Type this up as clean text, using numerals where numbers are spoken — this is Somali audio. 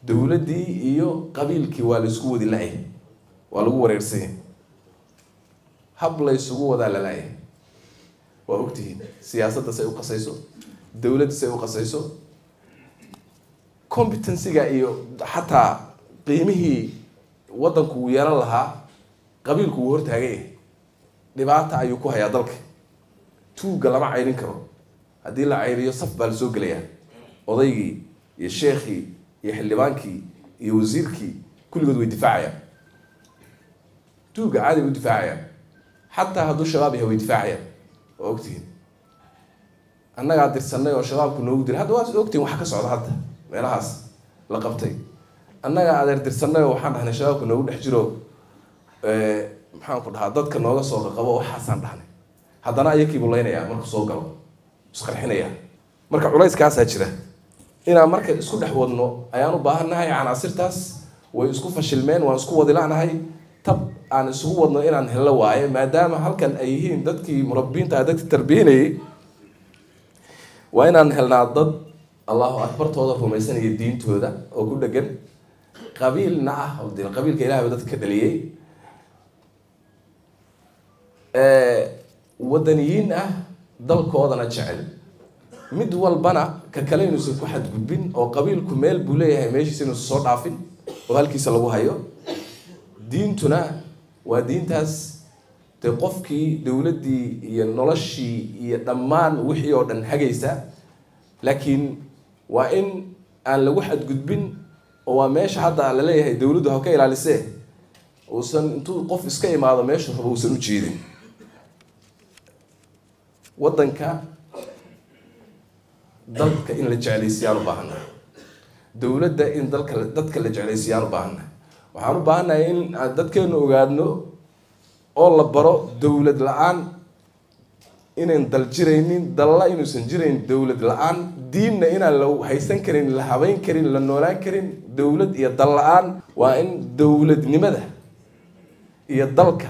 dawladdii iyo qabiilkii waa la isku wadi la'ay waa lagu wareersan hab la isugu wada la la'ay waa ogtihiin siyaasadda say u qasayso dawladda say u qasayso competency-ga iyo xataa qiimihii waddanku uu yeelan lahaa qabiilku uu hortaagay dhibaata ayuu ku hayaa dalka tuuga lama cayrin karo haddii la cayriyo saf baa la soo gelayaa odaygii iyo sheekhii iyo xildhibaankii iyo wasiirkii kulligood way difaacayaan tuuga caadi u difaacayaan xataa hadduu shabaab yahay way difaacayaan waa ogtihiin annagaa dirsanay oo shabaabku noogu diray hadda waa ogtihiin waxa ka socda hadda meelahaas la qabtay annagaa adeer dirsanay oo waxaan dhahnay shabaabku noogu dhex jiro maxaan ku dhahaa dadka nooga soo qaqabo waxaasaan dhahnay haddana ayakii bulaynayaa markuu soo galo isqarxinayaa marka culayskaasaa jira inaan marka isku dhex wadno ayaan u baahannahay canaasirtaas way isku fashilmeen waan isku wadi la'nahay tab aan isugu wadno inaan hello waaye maadaama halkan ay yihiin dadkii murabbiinta dadkii tarbiyanayay waa inaan helnaa dad allahu akbartooda rumaysanaya diintooda oo ku dhegan qabiilna ah qabiilka ilaahba dadka ka dhaliyey wadaniyiin ah dalkoodana jecel mid walbana ka kale inuusan ku xadgudbin oo qabiilku meel buu leeyahay meeshiisa inuusan soo dhaafin oo halkiisa lagu hayo diintuna waa diintaas dee qofkii dawladdii iyo noloshii iyo dhammaan wixii oo dhan hagaysa laakiin waa in aan lagu xadgudbin oo waa meesha hadda la leeyahay dawladdu ha ka ilaalisee uusan intuu qof iska imaado meeshu rabo uusan u jeedin waddanka dalka in la jeclaysiiyaan u baahannahay dawladda in dadka la jeclaysiiyaan u baahannahay waxaan u baahannahay in aan dadkeenu ogaadno oo la baro dawlad la-aan inayn dal jiraynin dalla inuusan jirayn dawlad la-aan diinna inaan la haysan karin la habeyn karin la noolaan karin dawlad iyo dal la-aan waa in dawladnimada iyo dalka